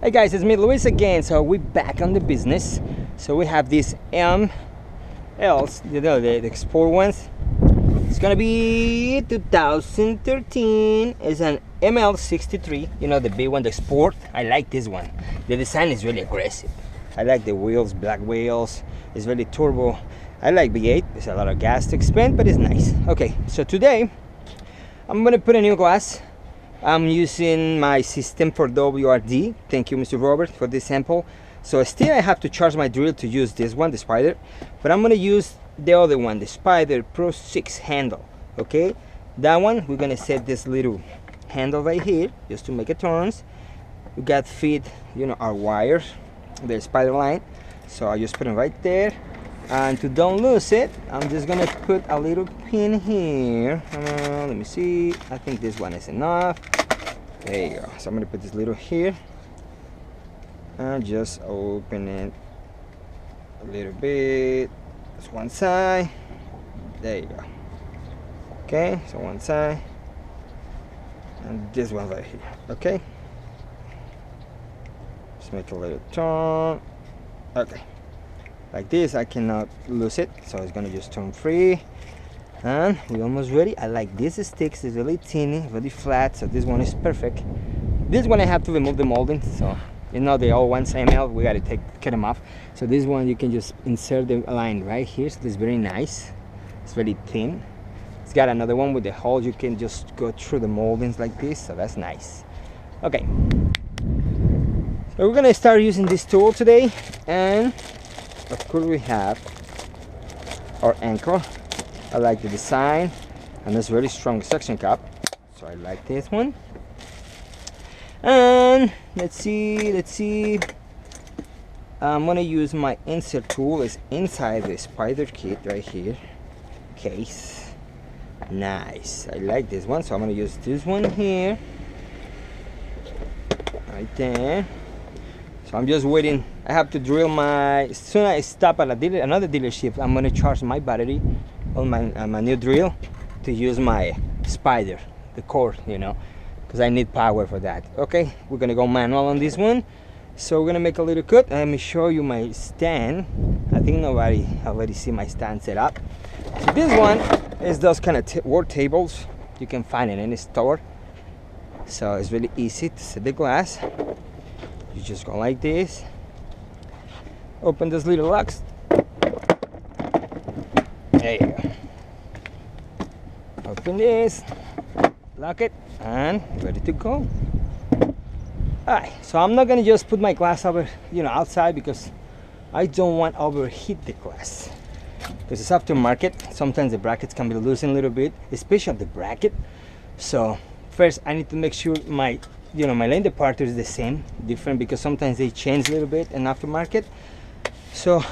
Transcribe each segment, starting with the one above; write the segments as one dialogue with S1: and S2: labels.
S1: Hey guys, it's me Luis again. So we're back on the business. So we have these MLs, you know, the export ones. It's gonna be 2013. It's an ML63, you know, the big one, the sport. I like this one. The design is really aggressive. I like the wheels, black wheels. It's really turbo. I like V8. There's a lot of gas to expend, but it's nice. Okay, so today I'm gonna put a new glass. I'm using my system for WRD. Thank you, Mr. Robert, for this sample. So still I have to charge my drill to use this one, the Spider, but I'm gonna use the other one, the Spider pro6 handle. Okay, that one we're gonna set this little handle right here just to make it turns. We got feed, you know, our wires, the Spider line. So I just put them right there, and to don't lose it, I'm just gonna put a little pin here. Let me see. I think this one is enough. There you go. So I'm gonna put this little here and just open it a little bit. That's one side. There you go. Okay, so one side and this one right here. Okay, just make a little turn. Okay, like this. I cannot lose it, so it's gonna just turn free. And we're almost ready. I like this sticks. It's really tiny, really flat, so this one is perfect. This one I have to remove the molding, so you know the old ones ML, we gotta cut them off. So this one you can just insert the line right here. So this is very nice. It's very thin. It's got another one with the hole. You can just go through the moldings like this, so that's nice. Okay, so we're gonna start using this tool today, and of course we have our anchor. I like the design, and it's really strong suction cup, so I like this one. And let's see, I'm gonna use my insert tool. It's inside the Spider kit right here, case. Nice, I like this one, so I'm gonna use this one here, right there. So I'm just waiting. I have to drill my, as soon as I stop at another dealership, I'm gonna charge my battery on my new drill to use my Spider, the core, you know, because I need power for that. Okay, we're gonna go manual on this one. So we're gonna make a little cut. Let me show you my stand. I think nobody already see my stand set up. So this one is those kind of work tables you can find in any store. So it's really easy to set the glass. You just go like this, open this little locks. There you go. Open this, lock it, and ready to go. Alright, so I'm not gonna just put my glass over, you know, outside, because I don't want to overheat the glass. Because it's aftermarket, sometimes the brackets can be losing a little bit, especially the bracket. So first I need to make sure my, you know, my lane departure is the same, different, because sometimes they change a little bit in aftermarket. So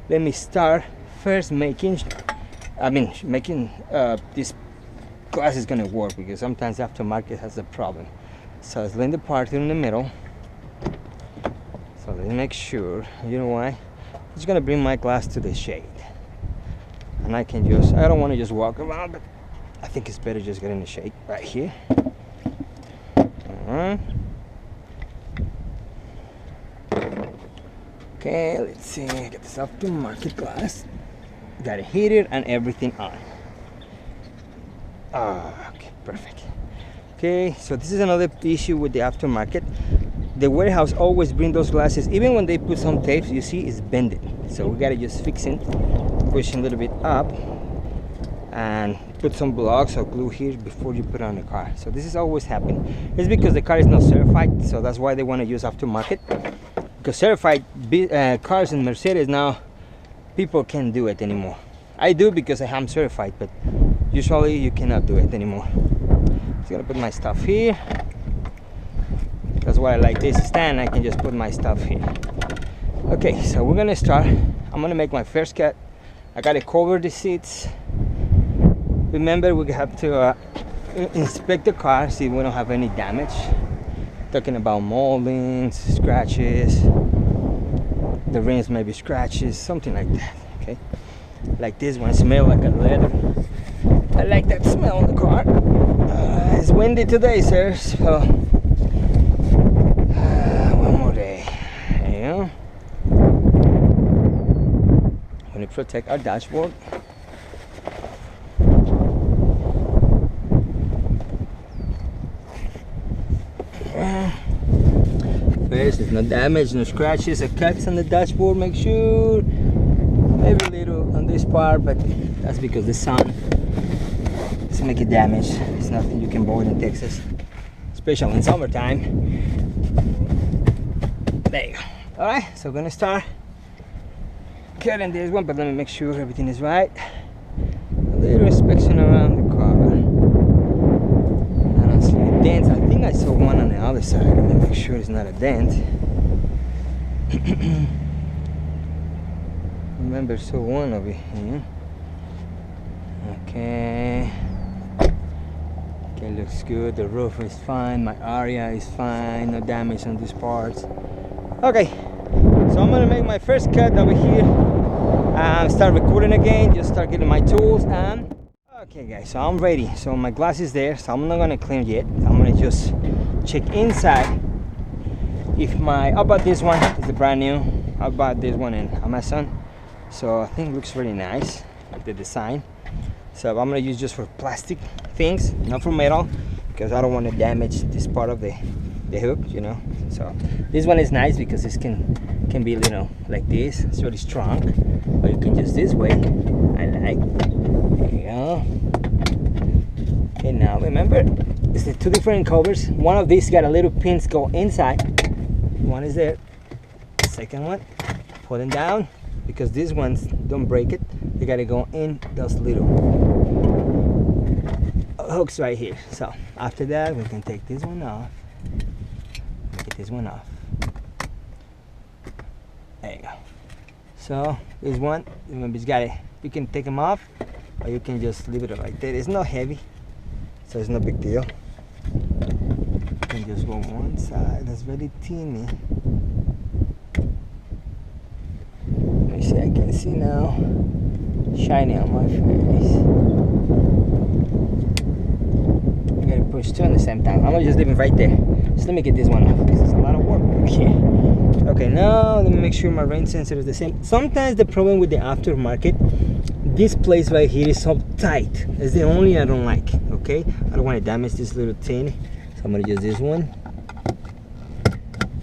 S1: let me start first making this glass is gonna work, because sometimes aftermarket has a problem. So it's lane departure in the middle. So let's make sure, you know why? I'm just gonna bring my glass to the shade, and I can just, I don't want to just walk around, but I think it's better just getting the shade right here. Okay, let's see, get this aftermarket glass. Got it heated and everything on. Okay, perfect. Okay, so this is another issue with the aftermarket. The warehouse always bring those glasses, even when they put some tapes, you see it's bended. So we gotta just fix it, push a little bit up, and put some blocks or glue here before you put it on the car. So this is always happening. It's because the car is not certified, so that's why they want to use aftermarket. Because certified cars in Mercedes now, people can't do it anymore. I do because I am certified, but usually you cannot do it anymore. Just gonna put my stuff here. That's why I like this stand. I can just put my stuff here. Okay, so we're gonna start. I'm gonna make my first cut. I gotta cover the seats. Remember, we have to inspect the car, see if we don't have any damage. Talking about moldings, scratches, the rims maybe scratches, something like that. Okay, like this one smells like a leather. I like that smell in the car. It's windy today, sir, so one protect our dashboard. First, there's no damage, no scratches or cuts on the dashboard. Make sure, maybe a little on this part, but that's because the sun doesn't make it damage. It's nothing you can avoid in Texas, especially in summertime. There you go. All right, so we're gonna start cutting this one, but let me make sure everything is right. A little inspection around the car. I don't see any dents. I think I saw one on the other side. Let me make sure it's not a dent. Remember, I saw one over here. Okay. Okay, looks good. The roof is fine. My area is fine. No damage on these parts. Okay, so I'm gonna make my first cut over here. Start recording again. Just start getting my tools and. Okay, guys. So I'm ready. So my glass is there. So I'm not gonna clean it yet. I'm gonna just check inside. If my I bought this one. It's a brand new. I bought this one in Amazon. So I think it looks really nice. The design. So I'm gonna use just for plastic things, not for metal, because I don't want to damage this part of the hook, you know. So this one is nice because this can be, you know, like this. It's really strong, or you can just this way. I like. There you go. Okay, now remember, it's the two different covers. One of these got a little pins go inside. One is there. Second one, pull them down because these ones don't break it. They gotta go in those little hooks right here. So after that, we can take this one off. Get this one off. There you go. So this one, remember, it's got it. You can take them off, or you can just leave it like that. It's not heavy, so it's no big deal. You can just go one side. That's very teeny. Let me see. I can see now. Shiny on my face. I gotta push two at the same time. I'm gonna just leave it right there. Just let me get this one off. This is a lot of work. Yeah. Okay, now let me make sure my rain sensor is the same. Sometimes the problem with the aftermarket, this place right here is so tight. It's the only I don't like. Okay, I don't want to damage this little thing, so I'm gonna use this one.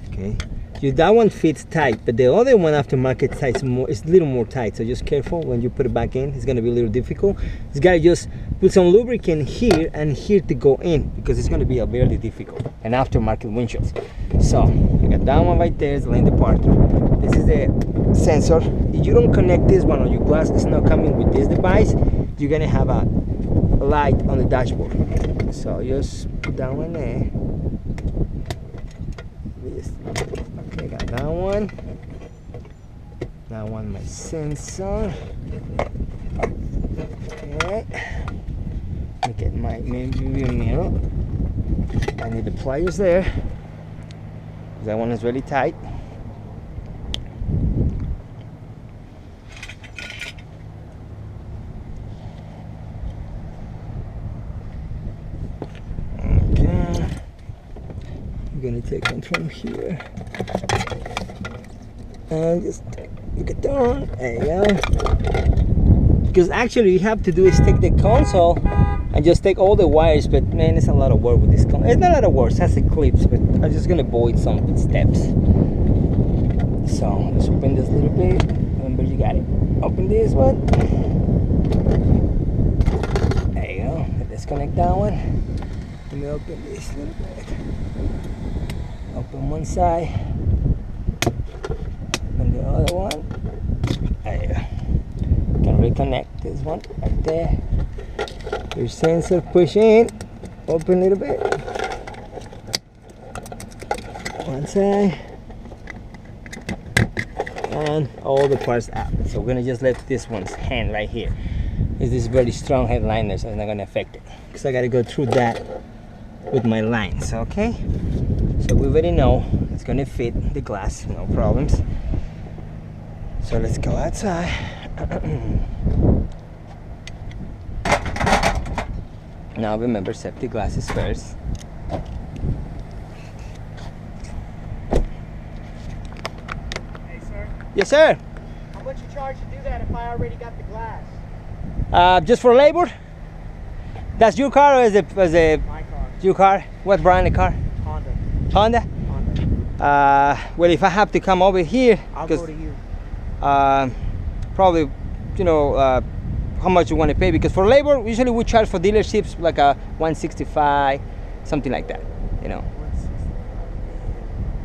S1: Okay. That one fits tight, but the other one aftermarket size is a little more tight, so just careful when you put it back in. It's going to be a little difficult. It's got to just put some lubricant here and here to go in, because it's going to be a very difficult an aftermarket windshields. So you got that one right there, is laying the part. This is the sensor. If you don't connect this one on your glass, it's not coming with this device, you're going to have a light on the dashboard. So just put that one there. Okay, got that one. That one, my sensor. Okay. Look at my rear mirror. I need the pliers there. That one is really tight. Okay. I'm gonna take one from here. And just look at that. There you go. Because actually, you have to do is take the console and just take all the wires. But man, it's a lot of work with this console. It's not a lot of work. It has the clips, but I'm just gonna avoid some steps. So let's open this little bit. Remember, you got it. Open this one. There you go. Disconnect that one. Let me open this little bit. Open one side. And the other one. There you go. You can reconnect this one right there. Your sensor, push in. Open a little bit. One side. And all the parts out. So we're gonna just let this one's hand right here. It's this very strong headliner, so it's not gonna affect it. Because I gotta go through that with my lines, okay? So we already know it's gonna fit the glass, no problems. So let's go outside. Now remember, safety glasses first.
S2: Hey sir.
S1: Yes sir.
S2: How much you charge to do that if I already got the glass?
S1: Just for labor? That's your car or is it
S2: My car.
S1: your car? What brand of car?
S2: Honda.
S1: Honda?
S2: Honda.
S1: Well, if I have to come over here,
S2: I'll go to you.
S1: probably, you know, how much you want to pay, because for labor usually we charge for dealerships like a 165, something like that, you know.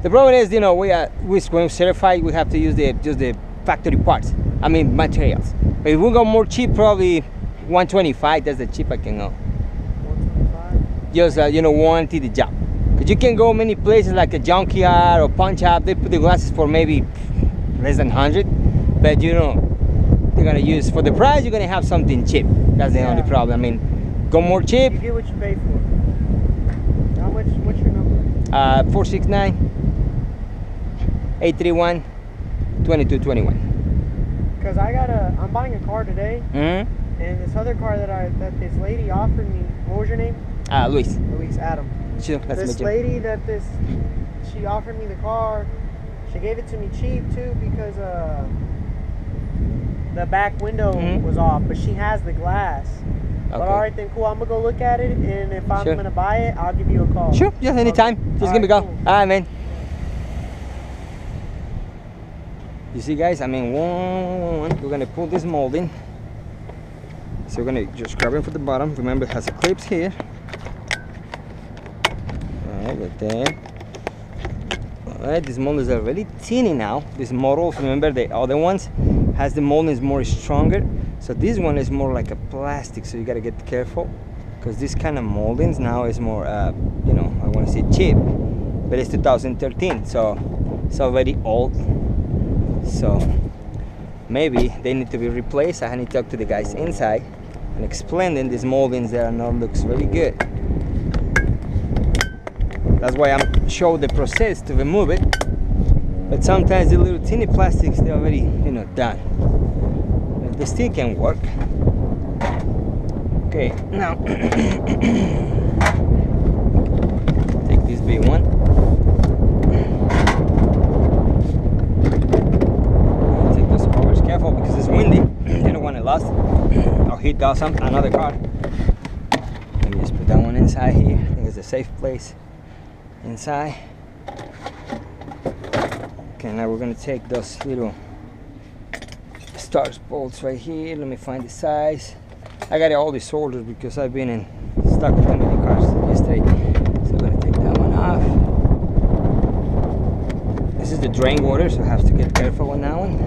S1: The problem is, you know, we're certified, we have to use just the factory parts, I mean materials. But if we go more cheap, probably 125, that's the cheap I can go.
S2: 125?
S1: Just you know, warranty the job, because you can go many places like a junkyard or pawn shop, they put the glasses for maybe less than 100, but you know, they're gonna use, for the price you're gonna have something cheap. That's the only problem. I mean, go more cheap.
S2: You get what you pay for. How much? What's your number?
S1: 469-831-2221.
S2: Because I'm buying a car today,
S1: Mm-hmm.
S2: and this other car that this lady offered me. What was your name?
S1: Luis.
S2: Luis Adam.
S1: Sure, that's
S2: This lady she offered me the car. She gave it to me cheap too because the back window was off, but she has the glass.
S1: Okay.
S2: But all right then, cool. I'm gonna go look at it, and if I'm gonna buy it, I'll give you a call.
S1: Sure, just anytime. Just give me a call.
S2: Cool.
S1: All right, man. You see, guys? I mean, we're gonna pull this molding. So we're gonna just grab it from the bottom. Remember, it has the clips here. Like that. Alright, these moldings are really teeny now. These models, remember the other ones has the molding is more stronger. So this one is more like a plastic, so you gotta get careful, because this kind of moldings now is more, you know, I want to say cheap, but it's 2013, so it's already old. So maybe they need to be replaced. I need to talk to the guys inside and explain them these moldings that are not looks very good. That's why I'm showing the process to remove it. But sometimes the little teeny plastics, they're already, you know, done. But they still can work. Okay, now take this big one. Take those covers. Careful because it's windy. You don't want it lost or hit down another car. Let me just put that one inside here. I think it's a safe place. Inside. Okay, now we're gonna take those little start bolts right here. Let me find the size. I got all the soldered because I've been stuck with too many cars yesterday. So I'm gonna take that one off. This is the drain water, so I have to get careful on that one.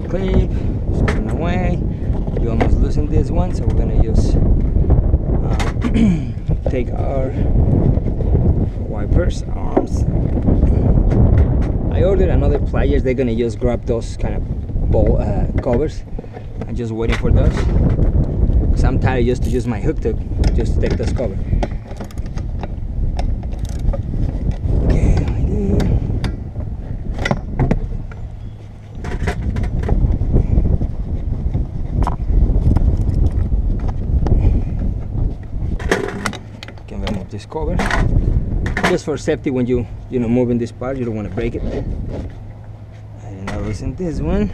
S1: Clip, just put it away. You almost loosened this one, so we're gonna use take our wipers arms. I ordered another pliers. They're gonna just grab those kind of ball covers. I'm just waiting for those because I'm tired just to use my hook to just take this cover. Okay, like that. This cover just for safety when you know moving this part, you don't want to break it. And now loosen this one.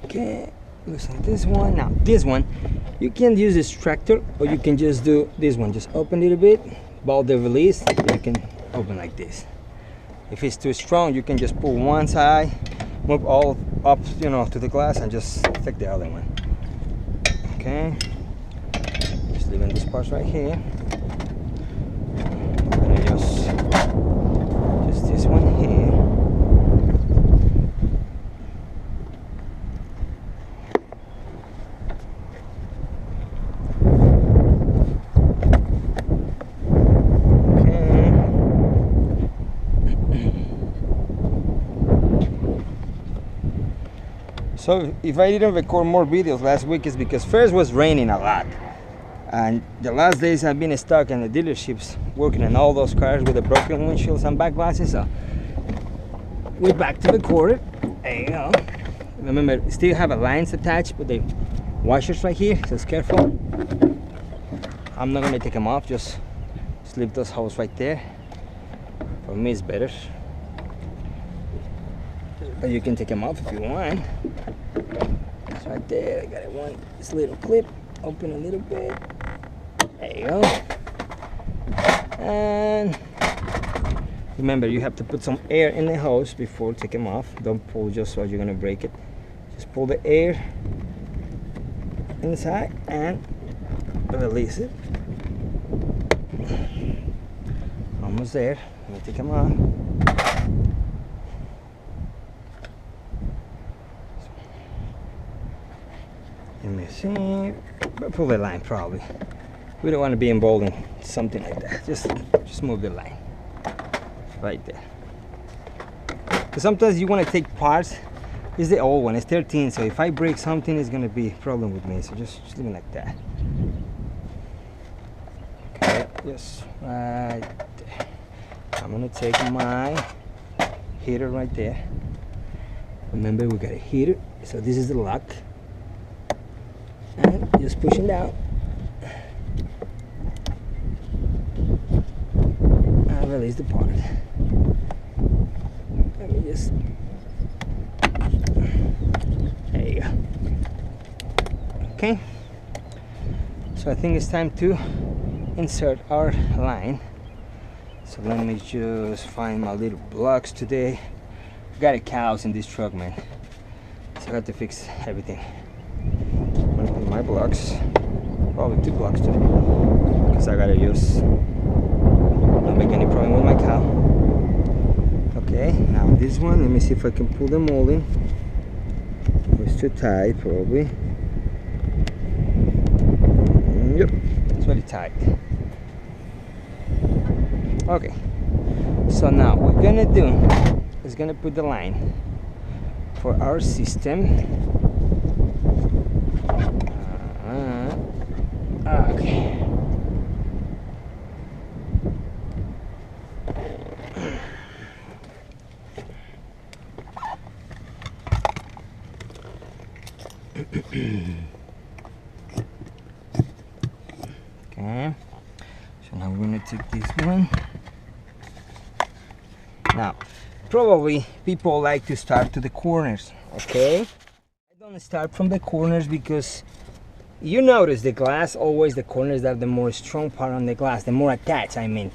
S1: Okay, loosen this one. Now this one, you can use this tractor or you can just do this one. Just open a little bit, ball the release, you can open like this. If it's too strong, you can just pull one side, move all up, you know, to the glass and just take the other one. Okay, just leaving this part right here. I'm gonna just this one here. So if I didn't record more videos last week, it's because first was raining a lot, and the last days I've been stuck in the dealerships working on all those cars with the broken windshields and back glasses. So we're back to record it. There you go. Remember, still have a lines attached with the washers right here, so it's careful. I'm not gonna take them off, just leave those holes right there. For me it's better, but you can take them off if you want. It's right there. I got it one, this little clip, open a little bit. There you go. And remember, you have to put some air in the hose before take them off. Don't pull just so you're gonna break it. Just pull the air inside and release it. Almost there. Let me take them off. Let me see. Pull the line probably. We don't want to be involved in something like that. Just move the line right there. Because sometimes you want to take parts. It's the old one. It's 13. So if I break something, it's gonna be a problem with me. So just leave it like that. Okay. Just right there. I'm gonna take my heater right there. Remember, we got a heater, so this is the lock, and just pushing down and release the part. Let me just, there you go. Okay, so I think it's time to insert our line. So let me just find my little blocks today. Got a cows in this truck, man. So I got to fix everything. I'm gonna put my blocks, probably 2 blocks today, because I gotta use, not make any problem with my cow. Okay, now this one, let me see if I can pull the molding. It's too tight, probably. Yep, it's very tight. Okay, so now what we're gonna do is gonna put the line for our system. Okay. Okay, so now we're gonna take this one. Now, probably people like to start to the corners, okay? I don't start from the corners because you notice the glass, always the corners have the more strong part on the glass, the more attached, I mean.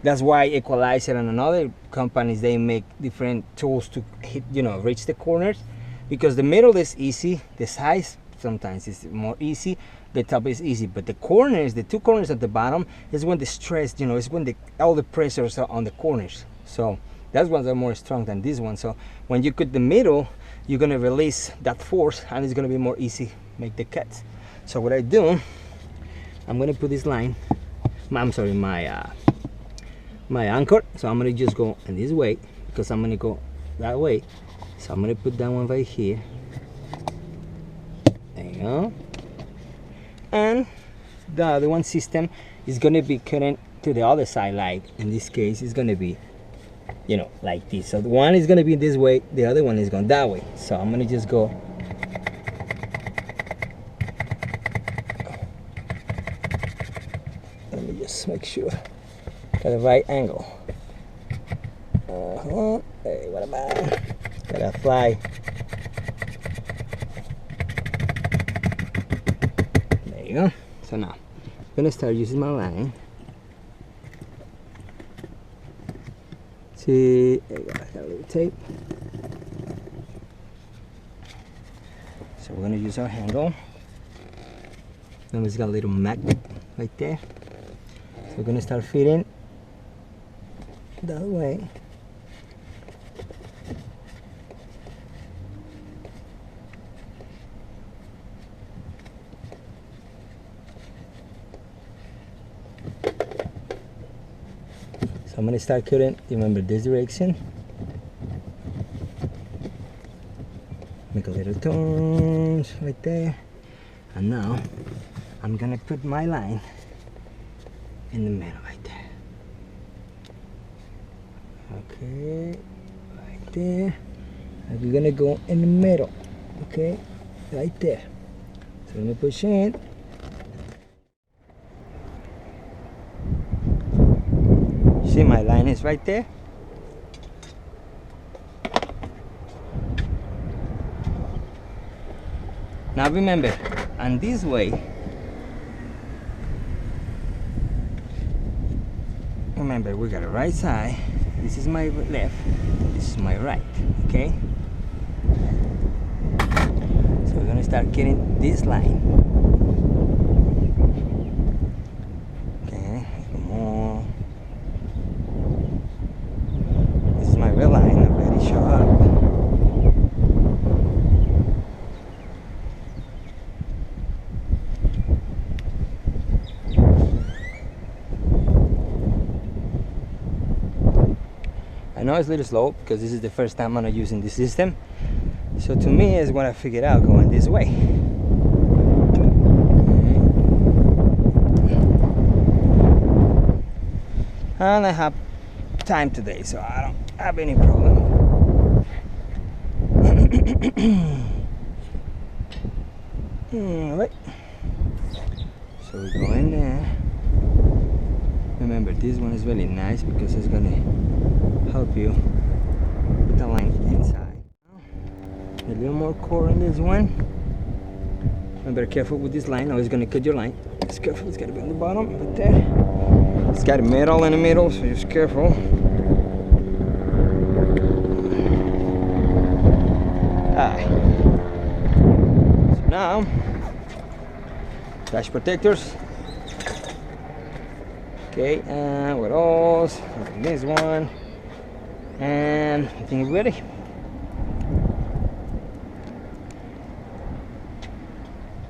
S1: That's why Equalizer and other companies, they make different tools to hit, you know, reach the corners, because the middle is easy, the sides sometimes is more easy, the top is easy, but the corners, the 2 corners at the bottom, is when the stress, you know, is when all the pressures are on the corners. So those ones are more strong than this one. So when you cut the middle, you're gonna release that force, and it's gonna be more easy make the cuts. So what I do, I'm gonna put this line, I'm sorry, my anchor. So I'm gonna just go in this way because I'm gonna go that way. So I'm gonna put that one right here. There you go. And the other one system is gonna be cutting to the other side. Like in this case, it's gonna be, you know, like this. So the one is gonna be this way, the other one is going that way. So I'm gonna just go. Let me just make sure got the right angle. Hey, what about? Gotta fly. There you go. So now I'm gonna start using my line. See, I got a little tape. So we're gonna use our handle. Then it's got a little magnet right there. So we're gonna start fitting that way. So I'm gonna start cutting. Remember this direction. make a little turns right there, and now I'm gonna put my line in the middle right there. Okay, right there, and we're gonna go in the middle. Okay, right there. So let me push in. See, my line is right there. Now remember, and this way, remember we got a right side, this is my left, this is my right, okay? So we're gonna start getting this line. Okay, come on. This is my red line, already show up. I know it's a little slow because this is the first time I'm not using this system. So to me, it's what I figured out going this way. Okay. And I have time today, so I don't have any problem. Alright. So we go in there. Remember, this one is really nice because it's gonna help you with the line inside. A little more core on this one. Remember, careful with this line. Now it's gonna cut your line. Just careful, it's gotta be on the bottom, right there. It's got a metal in the middle, so just careful. Alright. So now, dash protectors. Okay, and what else? This one. And I think we're ready.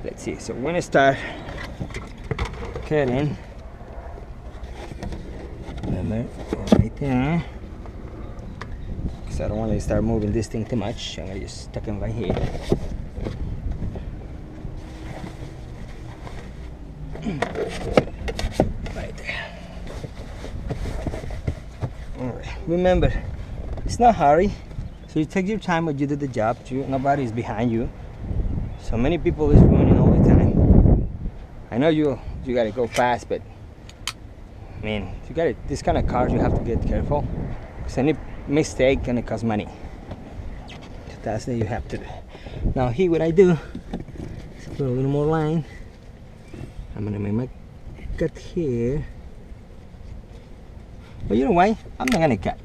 S1: Let's see. So we're gonna start cutting. Remember, right there. Because I don't want to start moving this thing too much. I'm gonna just stuck it right here. Right there. All right. Remember, it's not hurry, so you take your time when you do the job. Nobody is behind you. So many people is running all the time. I know you gotta go fast, but I mean, you got this kind of cars, you have to get careful because any mistake gonna cost money. So that's what you have to do. Now here, what I do is put a little more line. I'm gonna make my cut here. But you know why? I'm not gonna cut.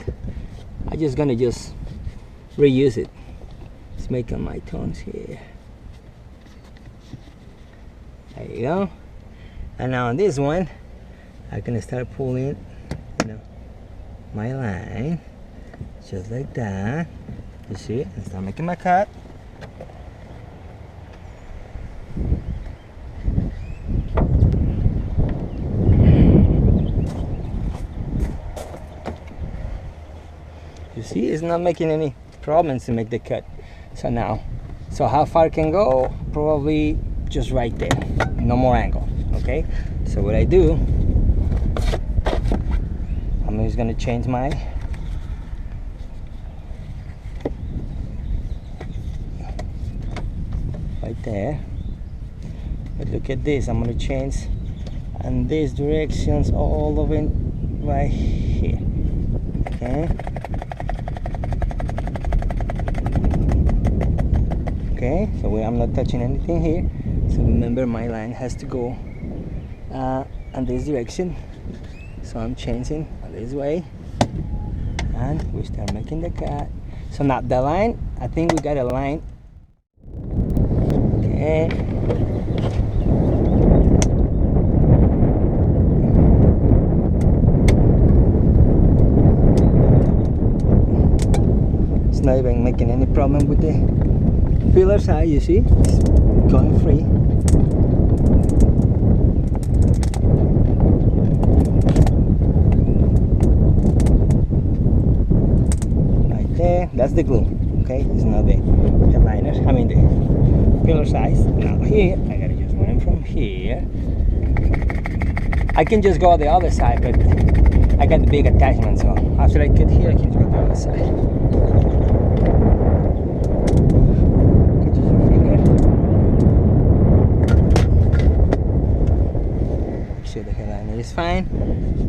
S1: I'm just gonna reuse it. Just making my tones here. There you go. And now on this one, I'm gonna start pulling, my line, just like that. You see? And start making my cut. You see, it's not making any problems to make the cut. So now, how far can go? Probably just right there, no more angle. Okay, so what I do, I'm just gonna change my right there. But look at this, I'm gonna change and these directions all of it right here. Okay. Okay, so I'm not touching anything here. So remember, my line has to go in this direction. So I'm changing this way, and we start making the cut. So now the line, I think we got a line. Okay. It's not even making any problem with the filler side, you see? It's going free. Right there, that's the glue. okay? It's not the headliner, I mean the pillar size. Now here, I gotta just run in from here. I can just go the other side, but I got the big attachment, so after I cut here, I can just go the other side. Cut your finger. Make sure the headliner is fine.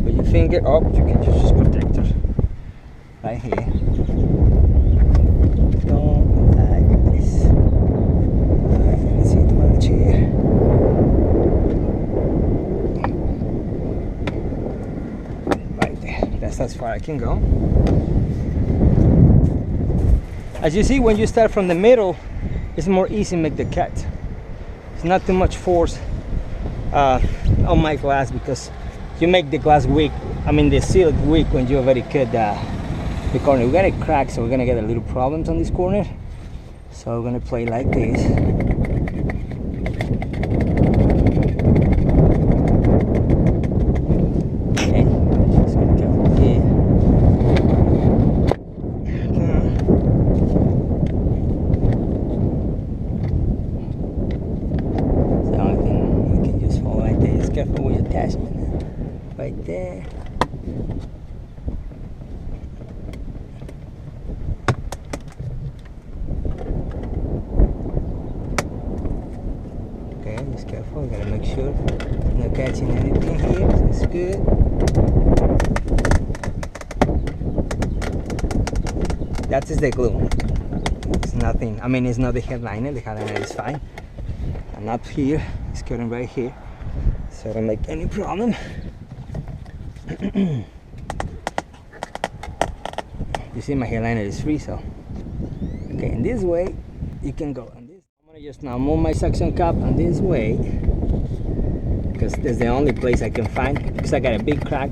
S1: Put your finger up, you can just use protector right here. Don't like this. Let's see too much here. Right there. That's as far I can go. As you see, when you start from the middle, it's more easy to make the cut. It's not too much force on my glass, because you make the glass weak, I mean the seal weak when you already cut the corner. We're gonna crack, so we're gonna get a little problems on this corner. So we're gonna play like this. Okay, just gonna go from here. It's the only thing you can just hold like this. Careful with your attachment. Right there. Okay, just careful. You gotta make sure not catching anything here. That's good. That is the glue. It's nothing. I mean, it's not the headliner. The headliner is fine. And up here, it's cutting right here, so I don't make any problem. You see, my headliner is free, so okay. And this way you can go on this. I'm gonna just now move my suction cup on this way, because that's the only place I can find, because I got a big crack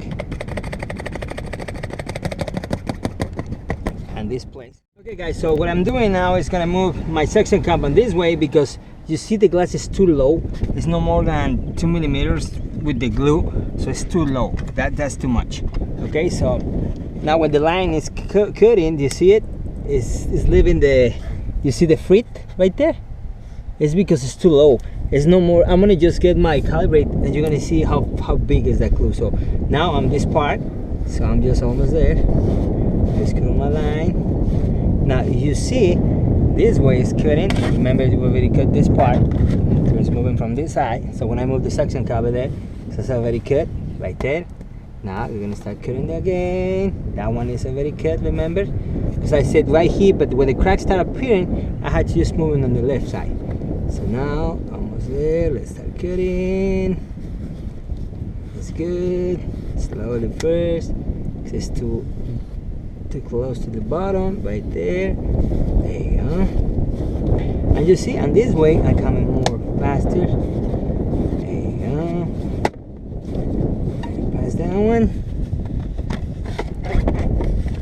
S1: and this place. Okay guys, so what I'm doing now is gonna move my suction cup on this way, because you see the glass is too low. It's no more than 2 millimeters with the glue, so it's too low. That's too much. Okay, so now when the line is cutting, you see it? It's leaving the, you see the frit right there? It's because it's too low. It's no more. I'm gonna just get my calibrate, and you're gonna see how big is that glue. So now on this part, so I'm just almost there. Just cut my line. Now you see this way is cutting. Remember, we already cut this part, so it's moving from this side. So when I move the suction cover there, so it's already cut right there. Now we're gonna start cutting again. That one is already cut, remember? Because I said right here, but when the cracks start appearing, I had to just move it on the left side. So now almost there. Let's start cutting. That's good. Slowly first. It's too close to the bottom, right there. There you go. And you see, on this way, I'm coming more faster. There you go. Pass that one.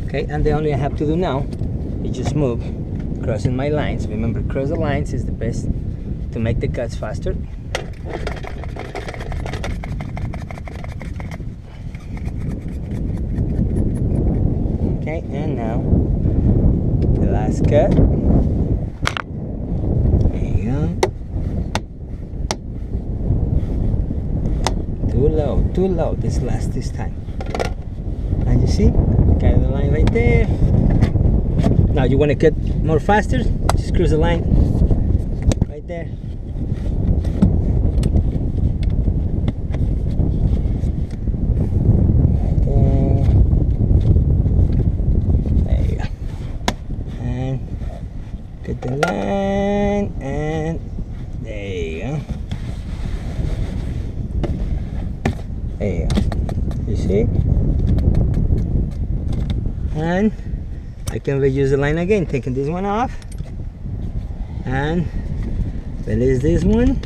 S1: Okay, and the only I have to do now is just move, crossing my lines. Remember, cross the lines is the best to make the cuts faster. Okay, and now the last cut. There you go. Too low this time. And you see, got the line right there. Now you want to cut more faster, just cross the line right there. The line, and there you go. There you go. You see? And I can reuse the line again, taking this one off and release this one,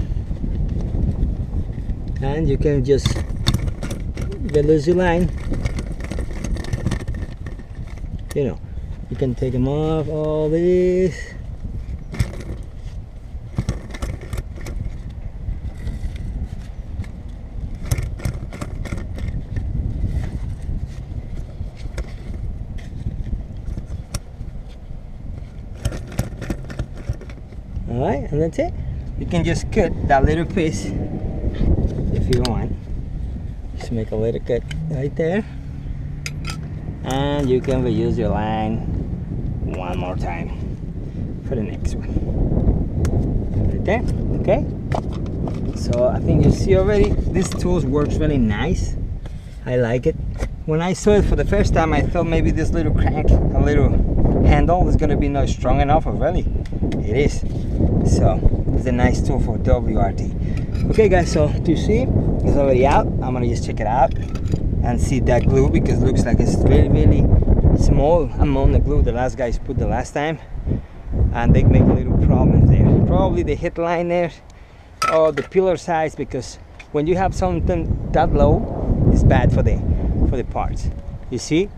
S1: and you can just release your line. You know, you can take them off, all this. Alright, and that's it. You can just cut that little piece if you want. Just make a little cut right there, and you can reuse your line one more time for the next one. Right there, okay? So I think you see already, this tool works really nice. I like it. When I saw it for the first time, I thought maybe this little crank, a little handle is gonna be not strong enough, but really, it is. So it's a nice tool for WRD. Okay guys, so you see, it's already out. I'm gonna just check it out and see that glue, because it looks like it's really, really small amount of glue the last guys put the last time, and they make little problems there. Probably the headline there or the pillar size, because when you have something that low, it's bad for the parts. You see,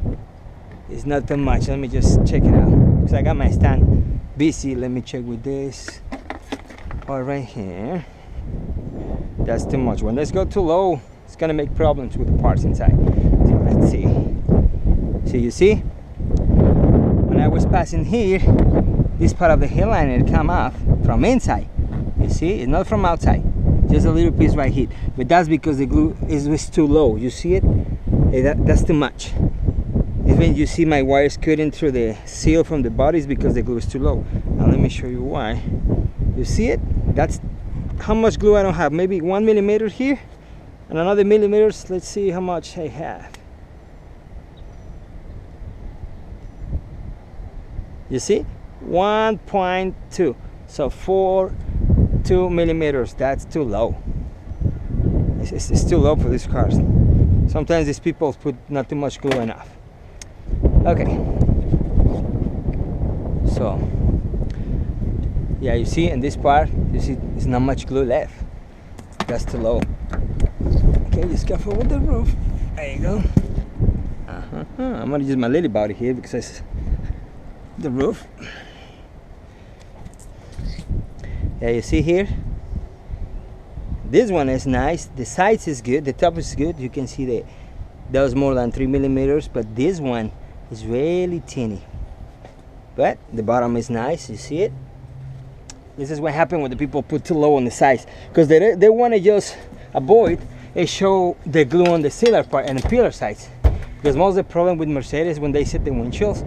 S1: it's not too much. Let me just check it out, because I got my stand busy. Let me check with this part right here. That's too much. When this go too low, it's gonna make problems with the parts inside. So let's see. So you see, when I was passing here, this part of the headliner come off from inside. You see, it's not from outside, just a little piece right here. But that's because the glue was too low. You see it? That's too much. Even you see my wires cutting through the seal from the bodies because the glue is too low. Now let me show you why. You see it? That's how much glue I don't have. Maybe 1 millimeter here and another millimeters. Let's see how much I have. You see? 1.2. So 2 millimeters. That's too low. It's too low for these cars. Sometimes these people put not too much glue enough. Okay. So yeah, you see in this part, you see there's not much glue left. That's too low. Okay, just careful with the roof. There you go. I'm gonna use my little body here because it's the roof. Yeah, you see here, this one is nice. The sides is good, the top is good. You can see that was more than 3 millimeters, but this one is really teeny. But the bottom is nice. You see it? This is what happened when the people put too low on the sides, because they want to just avoid and show the glue on the sealer part and the pillar sides. Because most of the problem with Mercedes, when they set the windshields,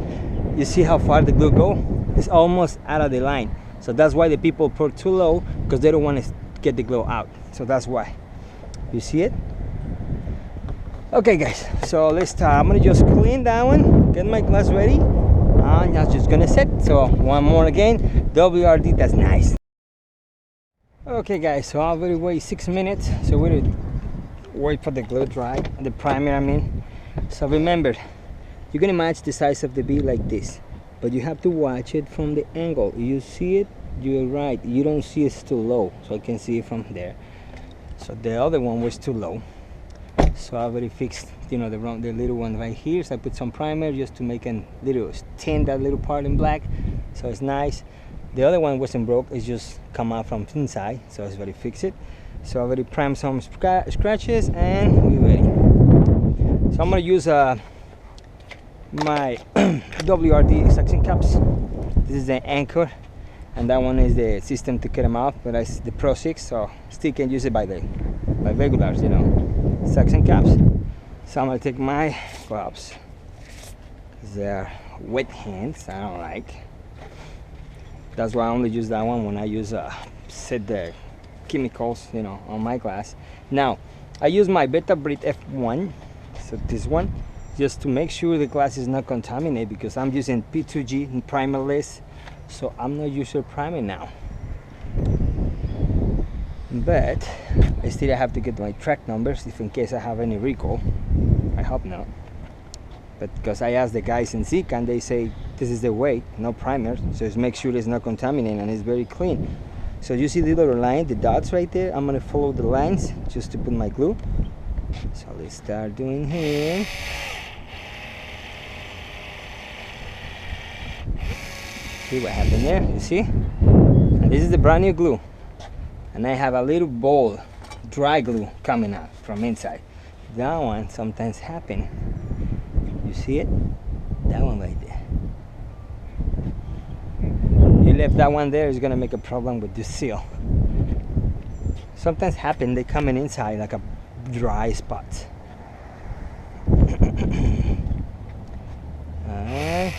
S1: you see how far the glue go? It's almost out of the line. So that's why the people put too low, because they don't want to get the glue out. So that's why. You see it? Okay guys, so let's start. I'm gonna just clean that one, get my glass ready, and that's just gonna set. So one more again, WRD, that's nice. Okay guys, so I've already waited 6 minutes. So we're gonna wait for the glue dry, the primer I mean. So remember, you're gonna match the size of the bee like this, but you have to watch it from the angle. You see it, you're right, you don't see it's too low, so I can see it from there. So the other one was too low, so I already fixed, you know, the little one right here. So I put some primer just to make a little tint, that little part in black, so it's nice. The other one wasn't broke, it's just come out from inside, so I already fixed it. So I already primed some scratches and we're ready. So I'm gonna use my WRD suction cups. This is the anchor, and that one is the system to cut them off, but it's the pro6, so still can use it by regulars, you know, suction caps. So I'm gonna take my gloves, they're wet hands, I don't like. That's why I only use that one when I use set the chemicals, you know, on my glass. Now I use my Beta Brit F1, so this one, just to make sure the glass is not contaminated, because I'm using P2G primerless, so I'm not using primer now. But I still have to get my track numbers if in case I have any recall. I hope not. But because I asked the guys in Zika and they say this is the way, no primer, so just make sure it's not contaminated and it's very clean. So you see the little line, the dots right there? I'm gonna follow the lines just to put my glue. So let's start doing here. See what happened there? You see? And this is the brand new glue. And I have a little ball, dry glue coming out from inside. That one sometimes happen. You see it? That one right there. You left that one there, it's gonna make a problem with this seal. Sometimes happen, they come in inside like a dry spot. Alright.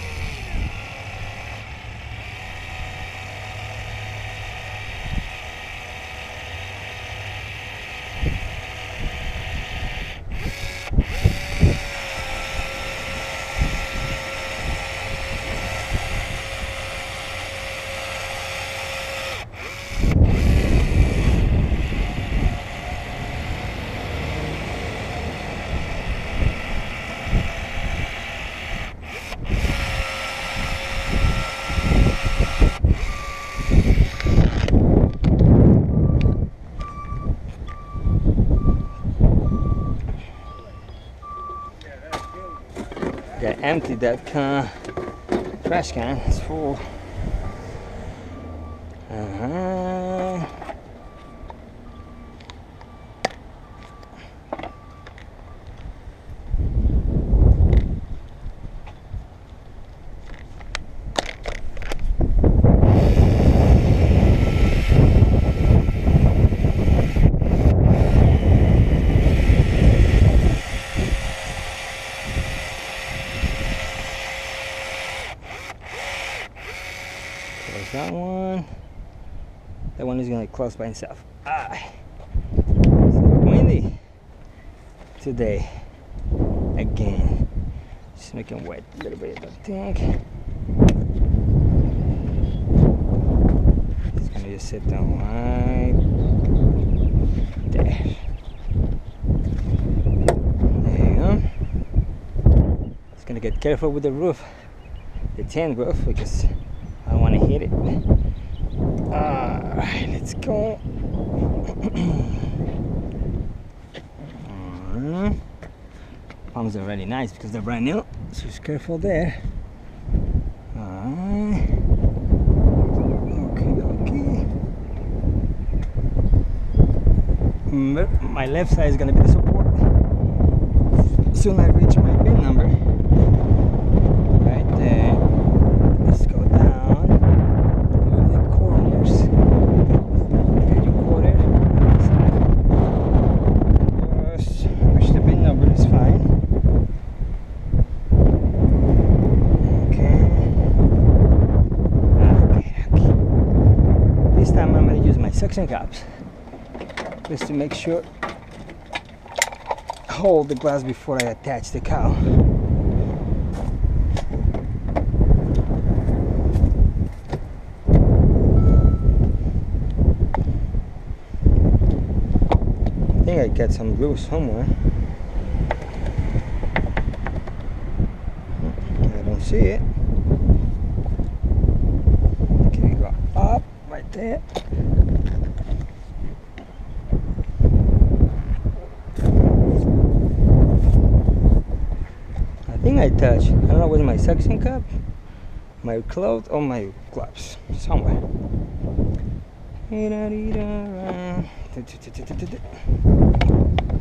S1: Gotta empty that trash can. It's full. Close that one. That one is gonna close by itself. It's windy today again. Just making wet a little bit of the tank. It's gonna just sit down right there. There you go. Just gonna get careful with the roof, the tin roof, because I want to hit it. Alright, let's go. Palms are really nice because they're brand new, so just careful there. Alright. Okay. My left side is going to be the support. Soon I reach my pin number. Right there. Let's go down to the corners. Get your quarter. Just push the pin number is fine. Okay. This time I'm going to use my suction cups just to make sure hold the glass before I attach the cowl. I think I got some glue somewhere. I don't see it. Okay, we go up right there. I think I touched. I don't know whether my suction cup, my clothes, or my gloves somewhere.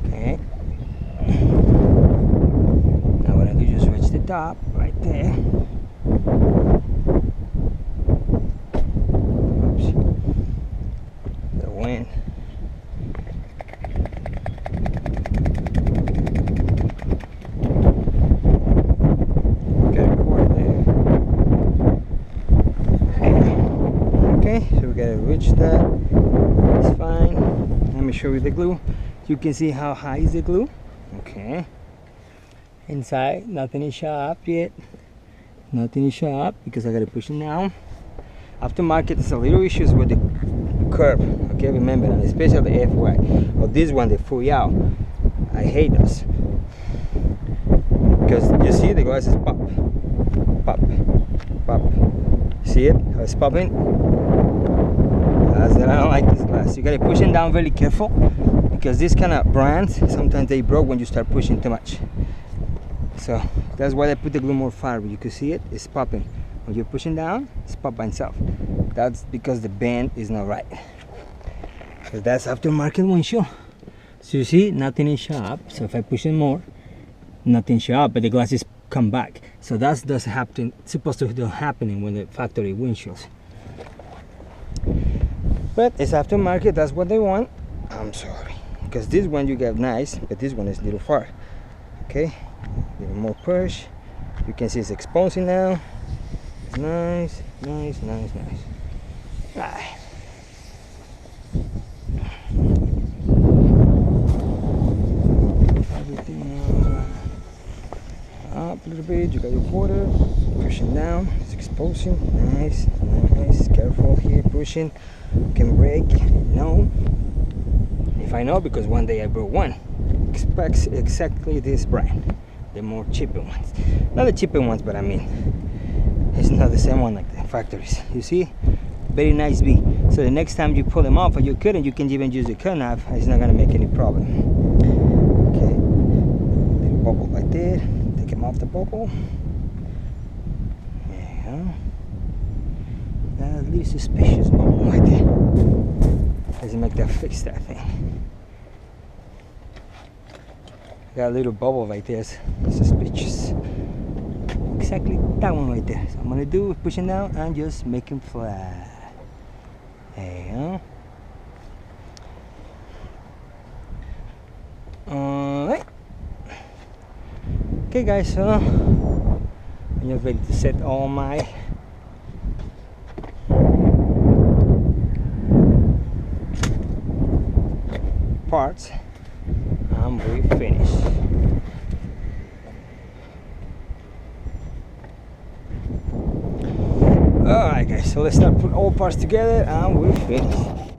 S1: Okay. Now what I do is just reach the top right there. Oops. The wind. Get a cord there. Okay, so we gotta reach that. It's fine. Let me show you the glue. You can see how high is the glue. Okay. Inside, nothing is sharp yet. Nothing is sharp because I gotta push it down. Aftermarket, there's a little issues with the curve. Okay, remember, and especially the FY or this one, the full out. I hate those because you see the glass is pop, pop, pop. See it? How it's popping? I don't like this glass. You gotta push it down very careful because this kind of brands sometimes they broke when you start pushing too much. So that's why I put the glue more far. You can see it, it's popping. When you're pushing down, it's pop by itself. That's because the bend is not right. So that's aftermarket windshield. So you see, nothing is sharp. So if I push it more, nothing sharp, but the glasses come back. So that's happen. It's supposed to be happening when the factory windshields. But it's aftermarket, that's what they want. I'm sorry, because this one you got nice, but this one is a little far. Okay, a little more push. You can see it's exposing now. It's nice, nice, nice, nice. Alright. Everything up a little bit. You got your quarter. Pushing down. It's exposing. Nice, nice. Careful here, pushing. Can break. No. If I know, because one day I broke one. Expects exactly this brand. The more cheaper ones. Not the cheaper ones, but I mean, it's not the same one like the factories. You see? Very nice V. So the next time you pull them off or you couldn't, you can even use the cut knob. It's not gonna make any problem. Okay. Little bubble right there. Take him off the bubble. There you go. That leaves suspicious bubble right there. Let's make that fix that thing. Got a little bubble right there, suspicious. Exactly that one right there. So I'm gonna do pushing down and just make him flat. There you go. Alright. Okay guys, so I'm just ready to set all my parts. We finish. Alright guys, so let's start putting all parts together and we're finished.